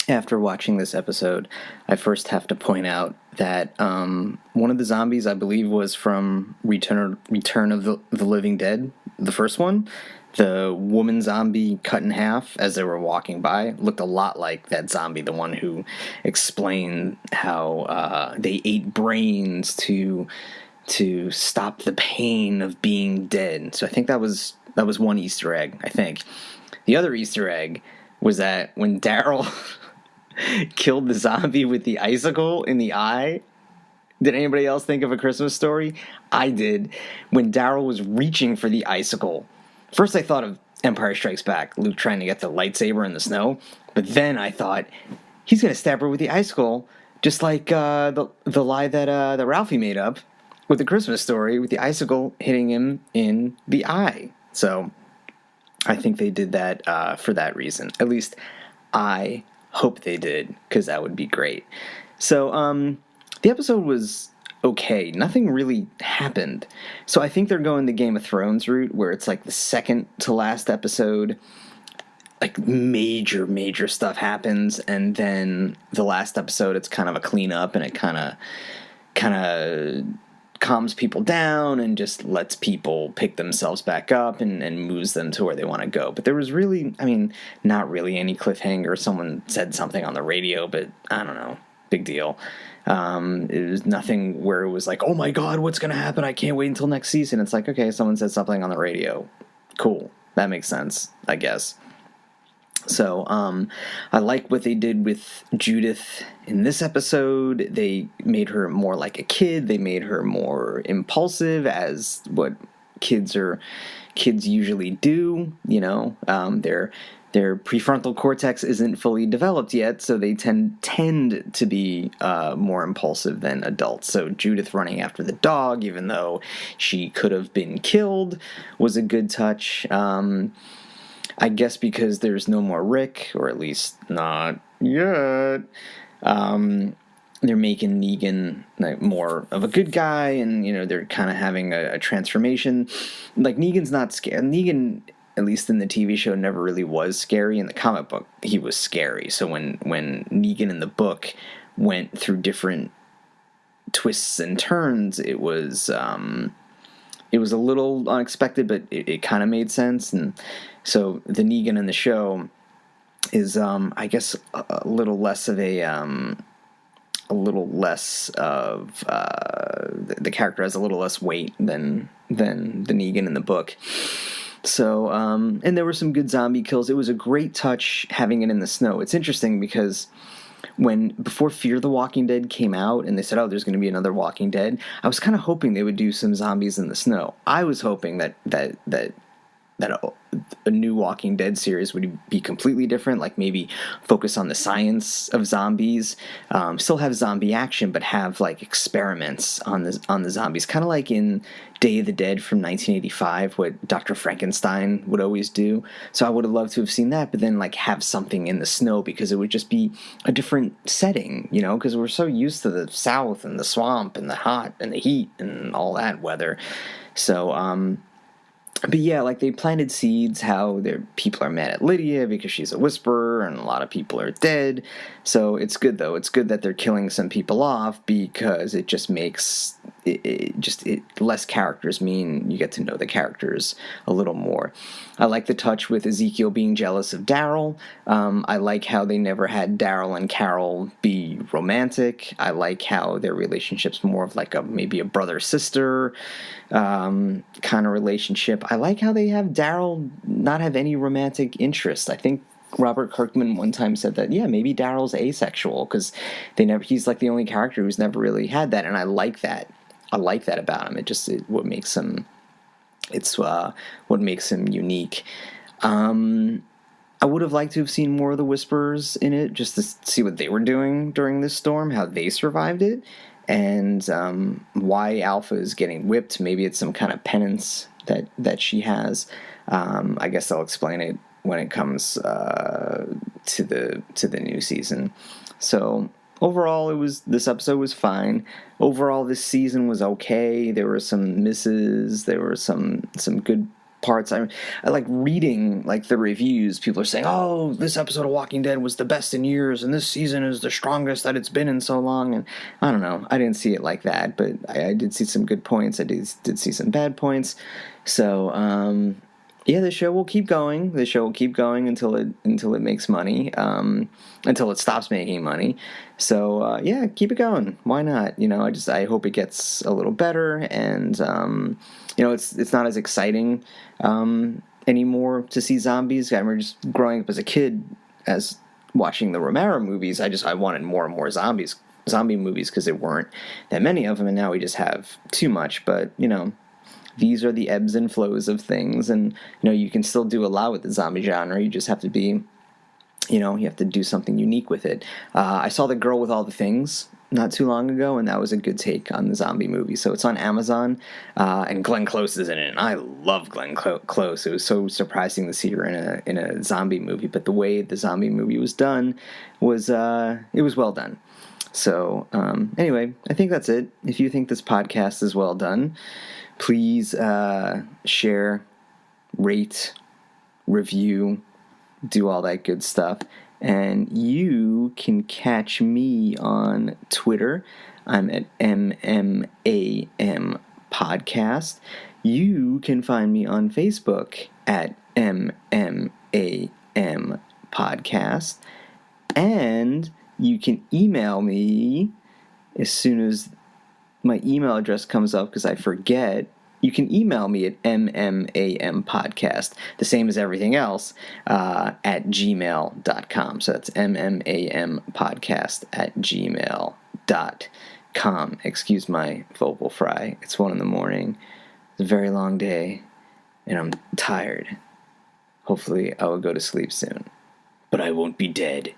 after watching this episode, I first have to point out that one of the zombies, I believe, was from Return of the Living Dead, the first one. The woman zombie cut in half as they were walking by looked a lot like that zombie, the one who explained how they ate brains to stop the pain of being dead. So I think that was one Easter egg, I think. The other Easter egg was that when Darryl killed the zombie with the icicle in the eye, did anybody else think of A Christmas Story? I did. When Darryl was reaching for the icicle, first I thought of Empire Strikes Back, Luke trying to get the lightsaber in the snow, but then I thought, he's going to stab her with the icicle, just like the lie that Ralphie made up with The Christmas Story, with the icicle hitting him in the eye. So I think they did that for that reason. At least I hope they did, because that would be great. So the episode was okay. Nothing really happened. So I think they're going the Game of Thrones route, where it's like the second to last episode, like major stuff happens, and then the last episode it's kind of a cleanup, and it kind of calms people down and just lets people pick themselves back up and moves them to where they want to go. But there was really, not really any cliffhanger. Someone said something on the radio, but I don't know, big deal. It was nothing where it was like, oh my god, what's going to happen? I can't wait until next season. It's like, okay, someone said something on the radio. Cool. That makes sense, I guess. So I like what they did with Judith in this episode. They made her more like a kid. They made her more impulsive, as what kids usually do. Their prefrontal cortex isn't fully developed yet, so they tend to be more impulsive than adults. So Judith running after the dog, even though she could have been killed, was a good touch. I guess because there's no more Rick, or at least not yet, they're making Negan like more of a good guy, and they're kind of having a transformation. Like, Negan's not scary. Negan, at least in the TV show, never really was scary. In the comic book, he was scary. So when Negan in the book went through different twists and turns, it was a little unexpected, but it kind of made sense. And so the Negan in the show is, I guess, a little less of the character has a little less weight than the Negan in the book. So, and there were some good zombie kills. It was a great touch having it in the snow. It's interesting because before Fear the Walking Dead came out and they said, oh, there's going to be another Walking Dead, I was kind of hoping they would do some zombies in the snow. I was hoping that a new Walking Dead series would be completely different, like maybe focus on the science of zombies, still have zombie action, but have like experiments on the zombies, kind of like in Day of the Dead from 1985, what Dr. Frankenstein would always do. So I would have loved to have seen that, but then like have something in the snow, because it would just be a different setting, because we're so used to the South and the swamp and the hot and the heat and all that weather. So, but yeah, like they planted seeds how their people are mad at Lydia because she's a whisperer and a lot of people are dead. So it's good, though. It's good that they're killing some people off, because it just makes less characters mean you get to know the characters a little more. I like the touch with Ezekiel being jealous of Darryl. I like how they never had Darryl and Carol be romantic. I like how their relationship's more of like maybe a brother-sister kind of relationship. I like how they have Darryl not have any romantic interest. I think Robert Kirkman one time said that, yeah, maybe Darryl's asexual, because he's like the only character who's never really had that, and I like that. I like that about him. What makes him unique. I would have liked to have seen more of the Whisperers in it, just to see what they were doing during this storm, how they survived it, and why Alpha is getting whipped. Maybe it's some kind of penance that she has. I guess I'll explain it when it comes to the new season. So overall, this episode was fine. Overall, this season was okay. There were some misses. There were some good parts. I like reading like the reviews. People are saying, "Oh, this episode of Walking Dead was the best in years, and this season is the strongest that it's been in so long." And I don't know. I didn't see it like that, but I did see some good points. I did see some bad points. So yeah, the show will keep going. The show will keep going until it makes money, until it stops making money. So yeah, keep it going. Why not? I hope it gets a little better, and it's not as exciting anymore to see zombies. I remember just growing up as a kid, as watching the Romero movies. I wanted more and more zombie movies, because there weren't that many of them, and now we just have too much. But these are the ebbs and flows of things, and you can still do a lot with the zombie genre. You just have to be, you have to do something unique with it. I saw The Girl with All the Things not too long ago, and that was a good take on the zombie movie. So it's on Amazon, and Glenn Close is in it, and I love Glenn Close. It was so surprising to see her in a zombie movie, but the way the zombie movie was done was it was well done. So anyway, I think that's it. If you think this podcast is well done, please share, rate, review, do all that good stuff. And you can catch me on Twitter. I'm at MMAM Podcast. You can find me on Facebook at MMAM Podcast. And you can email me as soon as my email address comes up, because I forget. You can email me at MMAMpodcast, the same as everything else, at gmail.com. So that's MMAMpodcast at gmail.com. Excuse my vocal fry. It's 1 a.m. It's a very long day, and I'm tired. Hopefully I will go to sleep soon. But I won't be dead.